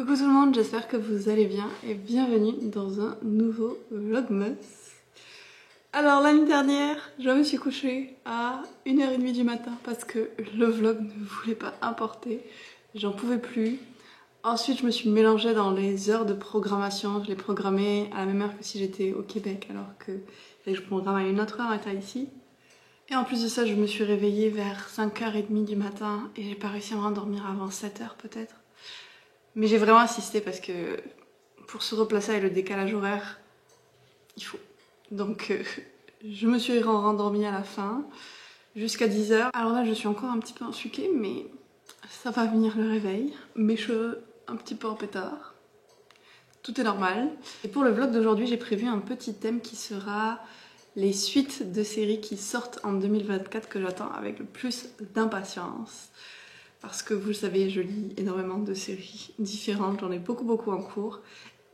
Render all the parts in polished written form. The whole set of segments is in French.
Coucou tout le monde, j'espère que vous allez bien et bienvenue dans un nouveau Vlogmas. Alors l'année dernière, je me suis couchée à 1h30 du matin parce que le vlog ne voulait pas importer, j'en pouvais plus. Ensuite je me suis mélangée dans les heures de programmation, je l'ai programmée à la même heure que si j'étais au Québec alors que je programme à une autre heure étant ici. Et en plus de ça, je me suis réveillée vers 5h30 du matin et j'ai pas réussi à me rendormir avant 7h peut-être. Mais j'ai vraiment insisté parce que pour se replacer avec le décalage horaire, il faut. Donc je me suis rendormie à la fin, jusqu'à 10h. Alors là je suis encore un petit peu ensuquée, mais ça va venir le réveil. Mes cheveux un petit peu en pétard. Tout est normal. Et pour le vlog d'aujourd'hui, j'ai prévu un petit thème qui sera les suites de séries qui sortent en 2024 que j'attends avec le plus d'impatience. Parce que vous le savez, je lis énormément de séries différentes, j'en ai beaucoup en cours.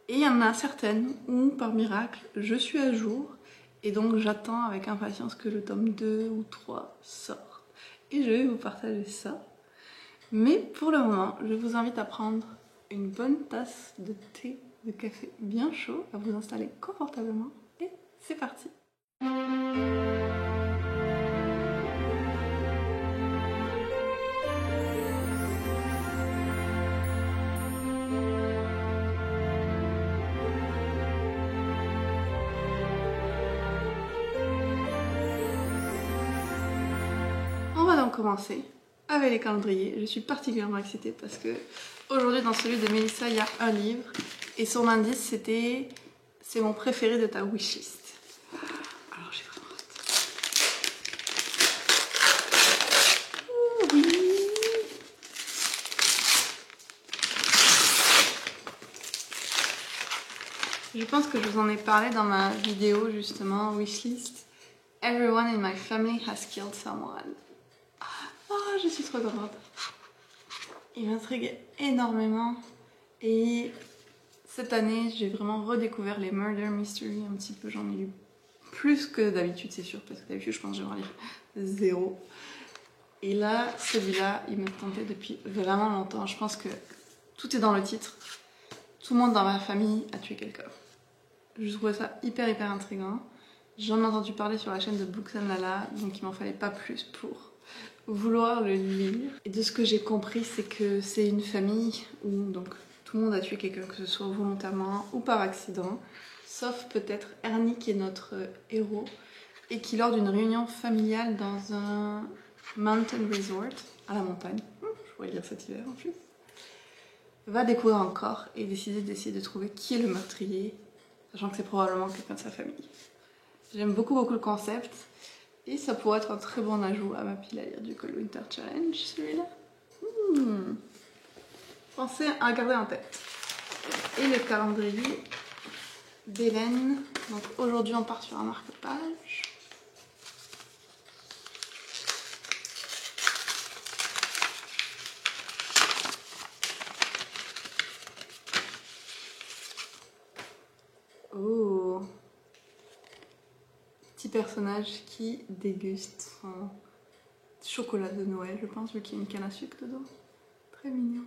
Et il y en a certaines où, par miracle, je suis à jour. Et donc j'attends avec impatience que le tome 2 ou 3 sorte. Et je vais vous partager ça. Mais pour le moment, je vous invite à prendre une bonne tasse de thé, de café bien chaud, à vous installer confortablement. Et c'est parti! On va donc commencer avec les calendriers. Je suis particulièrement excitée parce que aujourd'hui dans celui de Mélissa il y a un livre et son indice c'était « c'est mon préféré de ta wishlist ». Alors j'ai vraiment hâte. Oui. Je pense que je vous en ai parlé dans ma vidéo justement wishlist. Everyone in my family has killed someone. Oh, je suis trop contente. Il m'intrigue énormément. Et cette année, j'ai vraiment redécouvert les murder mystery un petit peu. J'en ai lu plus que d'habitude, c'est sûr, parce que d'habitude, je pense que j'en lire zéro. Et là, celui-là, il me tentait depuis vraiment longtemps. Je pense que tout est dans le titre. Tout le monde dans ma famille a tué quelqu'un. Je trouvais ça hyper intriguant. J'en ai entendu parler sur la chaîne de Books and Lala, donc il m'en fallait pas plus pour vouloir le lire. Et de ce que j'ai compris, c'est que c'est une famille où donc tout le monde a tué quelqu'un, que ce soit volontairement ou par accident, sauf peut-être Ernie qui est notre héros, et qui lors d'une réunion familiale dans un mountain resort, à la montagne, je pourrais lire cet hiver en plus, va découvrir un corps et décider d'essayer de trouver qui est le meurtrier, sachant que c'est probablement quelqu'un de sa famille. J'aime beaucoup le concept. Et ça pourrait être un très bon ajout à ma pile à lire du Cold Winter Challenge, celui-là. Pensez à garder en tête. Et le calendrier d'Hélène. Donc aujourd'hui on part sur un marque-page. Oh! Petit personnage qui déguste son chocolat de Noël, je pense, vu qu'il y a une canne à sucre dedans. Très mignon.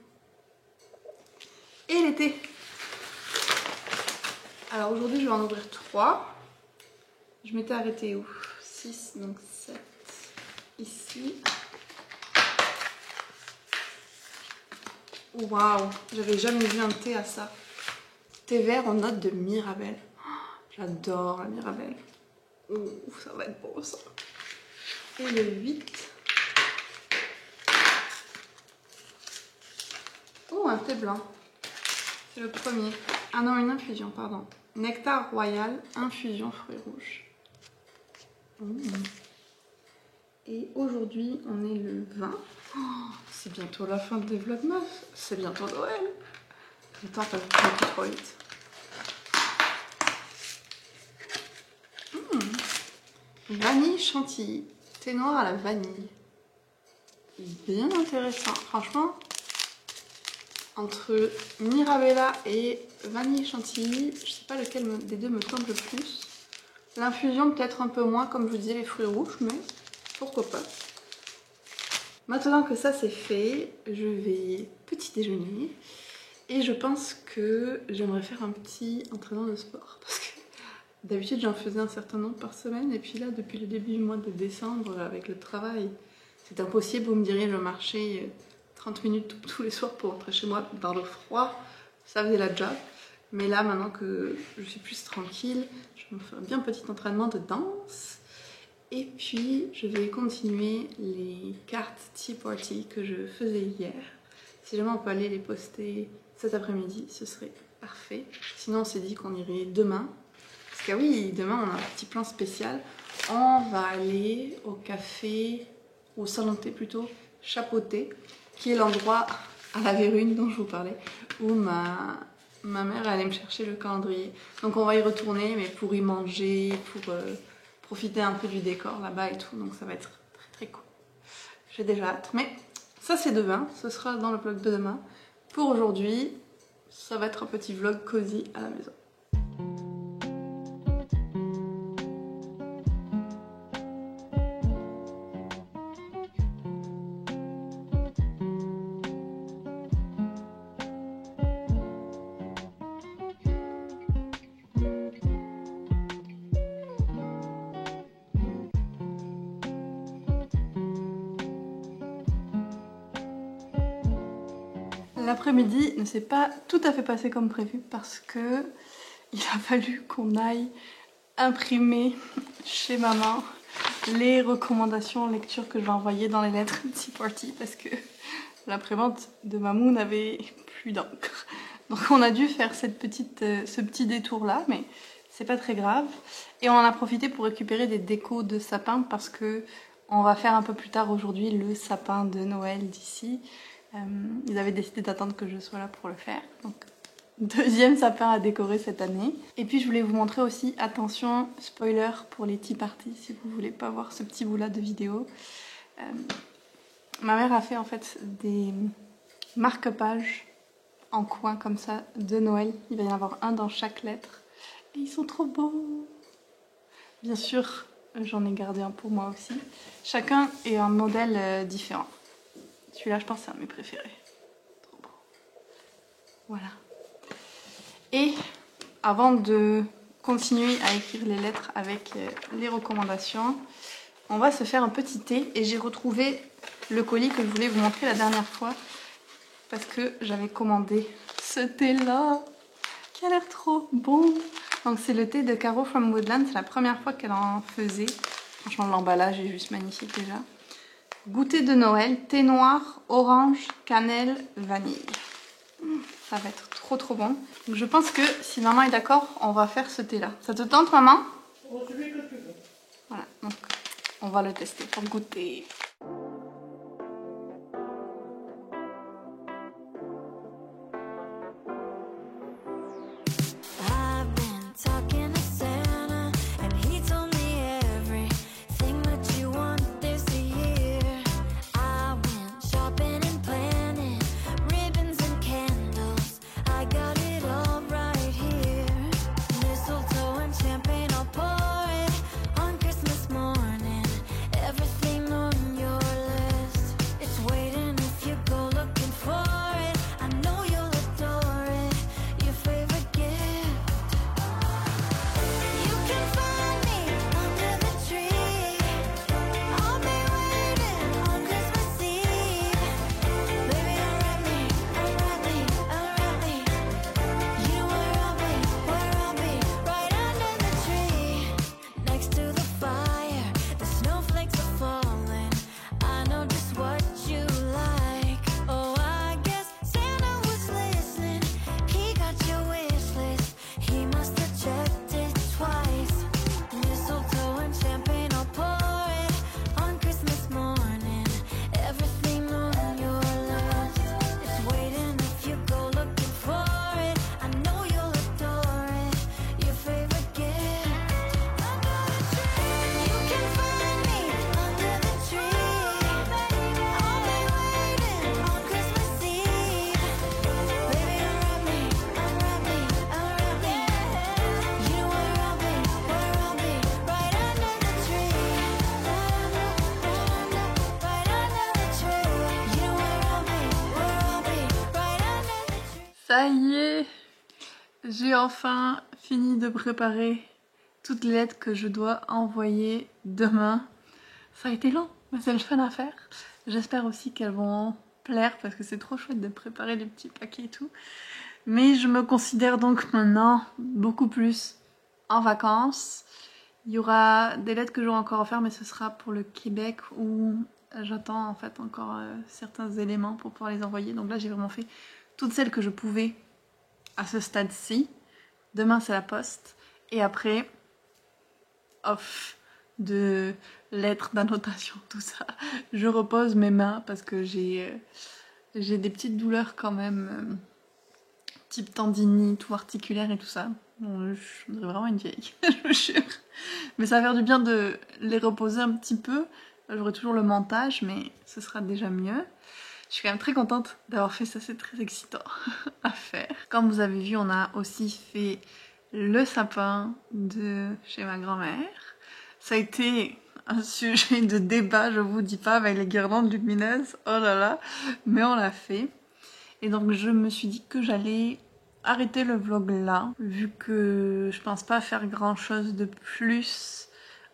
Et l'été. Alors aujourd'hui, je vais en ouvrir 3. Je m'étais arrêtée où? 6, donc 7. Ici. Waouh! J'avais jamais vu un thé à ça. Thé vert en note de Mirabelle. J'adore la Mirabelle. Ouh, ça va être beau ça. Et le 8. Oh, un thé blanc. C'est le premier. Ah non, une infusion, pardon. Nectar royal, infusion fruits rouges. Et aujourd'hui, on est le 20. Oh, c'est bientôt la fin des vlogmas. C'est bientôt Noël. Le temps passe beaucoup trop vite. Vanille chantilly, thé noir à la vanille. Bien intéressant, franchement. Entre Mirabella et vanille chantilly, je sais pas lequel des deux me tente le plus. L'infusion peut-être un peu moins, comme je vous disais, les fruits rouges, mais pourquoi pas. Maintenant que ça c'est fait, je vais petit déjeuner. Et je pense que j'aimerais faire un petit entraînement de sport. Parce que d'habitude j'en faisais un certain nombre par semaine. Et puis là, depuis le début du mois de décembre, avec le travail, c'est impossible. Vous me diriez, je marchais 30 minutes tous les soirs pour rentrer chez moi dans le froid. Ça faisait la job. Mais là, maintenant que je suis plus tranquille, je me fais un bien petit entraînement de danse. Et puis, je vais continuer les cartes Tea Party que je faisais hier. Si jamais on peut aller les poster cet après-midi, ce serait parfait. Sinon, on s'est dit qu'on irait demain. Parce que oui, demain, on a un petit plan spécial. On va aller au café, au salon de thé plutôt, Chapeauté, qui est l'endroit à la Vérune dont je vous parlais, où ma mère allait me chercher le calendrier. Donc on va y retourner, mais pour y manger, pour profiter un peu du décor là-bas et tout. Donc ça va être très très cool. J'ai déjà hâte. Mais ça c'est demain, ce sera dans le vlog de demain. Pour aujourd'hui, ça va être un petit vlog cosy à la maison. L'après-midi ne s'est pas tout à fait passé comme prévu parce que il a fallu qu'on aille imprimer chez maman les recommandations lecture que je vais envoyer dans les lettres Tea Party parce que l'imprimante de Mamou n'avait plus d'encre. Donc on a dû faire ce petit détour là, mais c'est pas très grave. Et on en a profité pour récupérer des décos de sapin parce que on va faire un peu plus tard aujourd'hui le sapin de Noël d'ici. Ils avaient décidé d'attendre que je sois là pour le faire. Donc, deuxième sapin à décorer cette année. Et puis je voulais vous montrer aussi, attention, spoiler pour les tea parties, si vous voulez pas voir ce petit bout là de vidéo. Ma mère a fait en fait des marque-pages en coin comme ça de Noël. Il va y en avoir un dans chaque lettre. Et ils sont trop beaux. Bien sûr, j'en ai gardé un pour moi aussi. Chacun est un modèle différent. Celui-là, je pense, c'est un de mes préférés. Trop beau. Voilà. Et avant de continuer à écrire les lettres avec les recommandations, on va se faire un petit thé. Et j'ai retrouvé le colis que je voulais vous montrer la dernière fois parce que j'avais commandé ce thé-là qui a l'air trop bon. Donc c'est le thé de Caro from Woodland. C'est la première fois qu'elle en faisait. Franchement, l'emballage est juste magnifique déjà. Goûter de Noël, thé noir, orange, cannelle, vanille. Ça va être trop trop bon. Donc je pense que si maman est d'accord, on va faire ce thé là. Ça te tente maman? Voilà, donc on va le tester pour goûter. Ça y est, j'ai enfin fini de préparer toutes les lettres que je dois envoyer demain. Ça a été long, mais c'est le fun à faire. J'espère aussi qu'elles vont plaire parce que c'est trop chouette de préparer les petits paquets et tout. Mais je me considère donc maintenant beaucoup plus en vacances. Il y aura des lettres que j'aurai encore à faire, mais ce sera pour le Québec où j'attends en fait encore certains éléments pour pouvoir les envoyer. Donc là, j'ai vraiment fait toutes celles que je pouvais à ce stade-ci. Demain, c'est la poste. Et après, off de lettres, d'annotation, tout ça. Je repose mes mains parce que j'ai des petites douleurs quand même, type tendinite ou articulaire et tout ça. Bon, je dirais vraiment une vieille, je vous jure. Mais ça va faire du bien de les reposer un petit peu. J'aurai toujours le montage, mais ce sera déjà mieux. Je suis quand même très contente d'avoir fait ça, c'est très excitant à faire. Comme vous avez vu, on a aussi fait le sapin de chez ma grand-mère. Ça a été un sujet de débat, je vous dis pas, avec les guirlandes lumineuses, oh là là, mais on l'a fait. Et donc je me suis dit que j'allais arrêter le vlog là, vu que je pense pas faire grand chose de plus,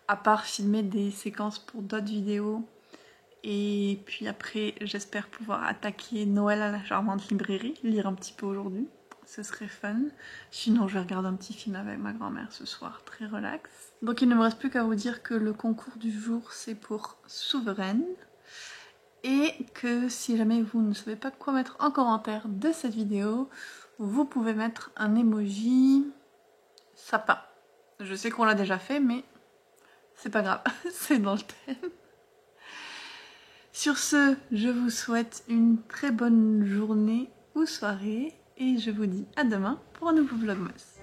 à part filmer des séquences pour d'autres vidéos. Et puis après, j'espère pouvoir attaquer Noël à la charmante librairie, lire un petit peu aujourd'hui. Ce serait fun. Sinon, je vais regarder un petit film avec ma grand-mère ce soir, très relax. Donc il ne me reste plus qu'à vous dire que le concours du jour, c'est pour Souveraine. Et que si jamais vous ne savez pas quoi mettre en commentaire de cette vidéo, vous pouvez mettre un emoji sapin. Je sais qu'on l'a déjà fait, mais c'est pas grave, c'est dans le thème. Sur ce, je vous souhaite une très bonne journée ou soirée et je vous dis à demain pour un nouveau vlogmas.